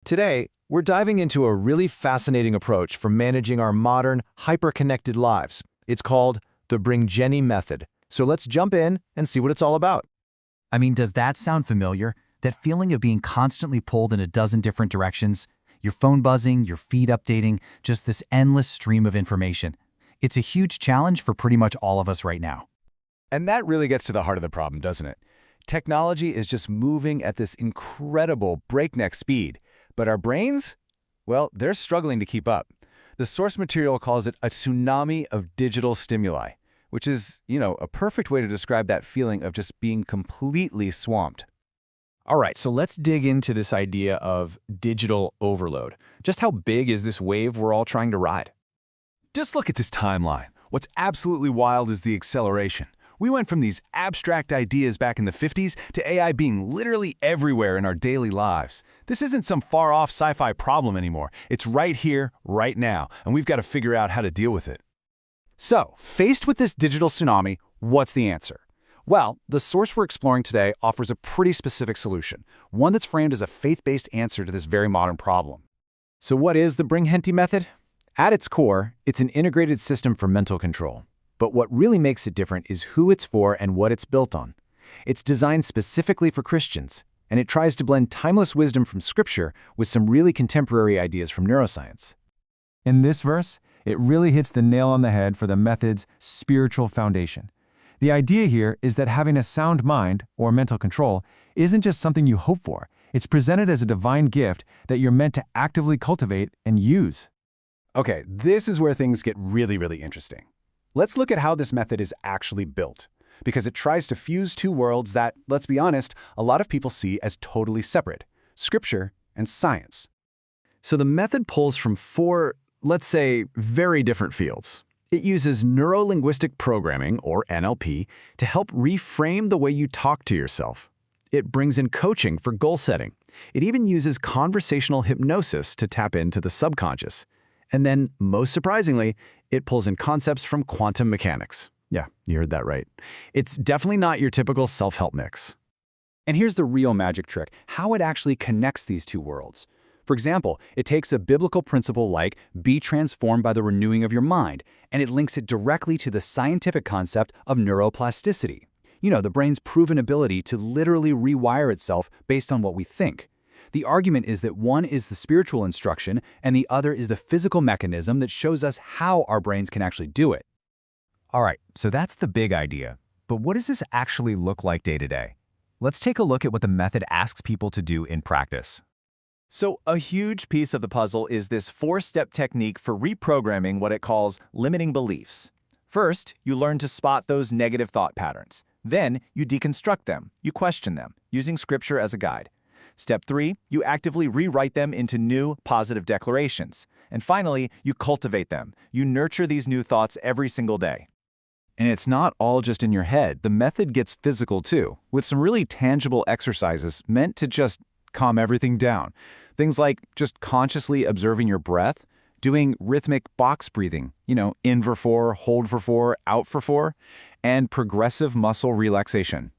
Today, we're diving into a really fascinating approach for managing our modern, hyper-connected lives. It's called the Bringhenti Method. So let's jump in and see what it's all about. I mean, does that sound familiar? That feeling of being constantly pulled in a dozen different directions? Your phone buzzing, your feed updating, just this endless stream of information. It's a huge challenge for pretty much all of us right now. And that really gets to the heart of the problem, doesn't it? Technology is just moving at this incredible breakneck speed. But our brains? Well, they're struggling to keep up. The source material calls it a tsunami of digital stimuli, which is, a perfect way to describe that feeling of just being completely swamped. All right, so let's dig into this idea of digital overload. Just how big is this wave we're all trying to ride? Just look at this timeline. What's absolutely wild is the acceleration. We went from these abstract ideas back in the 50s to AI being literally everywhere in our daily lives. This isn't some far-off sci-fi problem anymore. It's right here, right now, and we've got to figure out how to deal with it. So, faced with this digital tsunami, what's the answer? Well, the source we're exploring today offers a pretty specific solution, one that's framed as a faith-based answer to this very modern problem. So what is the Bringhenti Method? At its core, it's an integrated system for mental control. But what really makes it different is who it's for and what it's built on. It's designed specifically for Christians, and it tries to blend timeless wisdom from Scripture with some really contemporary ideas from neuroscience. In this verse, it really hits the nail on the head for the method's spiritual foundation. The idea here is that having a sound mind, or mental control, isn't just something you hope for. It's presented as a divine gift that you're meant to actively cultivate and use. Okay, this is where things get really interesting. Let's look at how this method is actually built, because it tries to fuse two worlds that, let's be honest, a lot of people see as totally separate: Scripture and science. So the method pulls from four, let's say, very different fields. It uses neuro-linguistic programming, or NLP, to help reframe the way you talk to yourself. It brings in coaching for goal setting. It even uses conversational hypnosis to tap into the subconscious. And then, most surprisingly, it pulls in concepts from quantum mechanics. Yeah, you heard that right. It's definitely not your typical self-help mix. And here's the real magic trick: how it actually connects these two worlds. For example, it takes a biblical principle like be transformed by the renewing of your mind, and it links it directly to the scientific concept of neuroplasticity. The brain's proven ability to literally rewire itself based on what we think. The argument is that one is the spiritual instruction and the other is the physical mechanism that shows us how our brains can actually do it. All right, so that's the big idea. But what does this actually look like day to day? Let's take a look at what the method asks people to do in practice. So a huge piece of the puzzle is this four-step technique for reprogramming what it calls limiting beliefs. First, you learn to spot those negative thought patterns. Then, you deconstruct them, you question them, using Scripture as a guide. Step 3, you actively rewrite them into new, positive declarations. And finally, you cultivate them. You nurture these new thoughts every single day. And it's not all just in your head. The method gets physical too, with some really tangible exercises meant to just calm everything down. Things like just consciously observing your breath, doing rhythmic box breathing, in for 4, hold for 4, out for 4, and progressive muscle relaxation.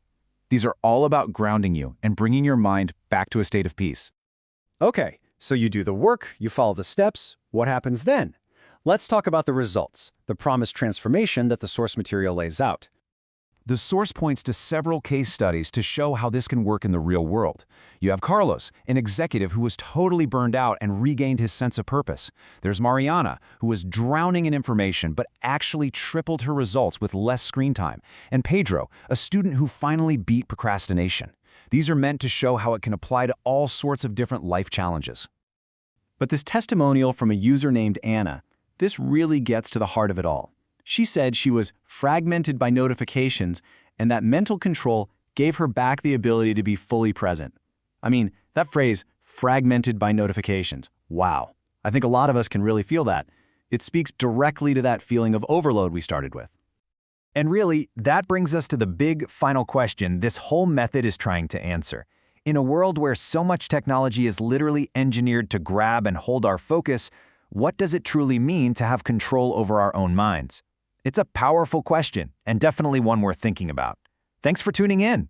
These are all about grounding you and bringing your mind back to a state of peace. Okay, so you do the work, you follow the steps. What happens then? Let's talk about the results, the promised transformation that the source material lays out. The source points to several case studies to show how this can work in the real world. You have Carlos, an executive who was totally burned out and regained his sense of purpose. There's Mariana, who was drowning in information but actually tripled her results with less screen time. And Pedro, a student who finally beat procrastination. These are meant to show how it can apply to all sorts of different life challenges. But this testimonial from a user named Anna, this really gets to the heart of it all. She said she was fragmented by notifications and that mental control gave her back the ability to be fully present. I mean, that phrase, fragmented by notifications, wow. I think a lot of us can really feel that. It speaks directly to that feeling of overload we started with. And really, that brings us to the big final question this whole method is trying to answer. In a world where so much technology is literally engineered to grab and hold our focus, what does it truly mean to have control over our own minds? It's a powerful question, and definitely one worth thinking about. Thanks for tuning in.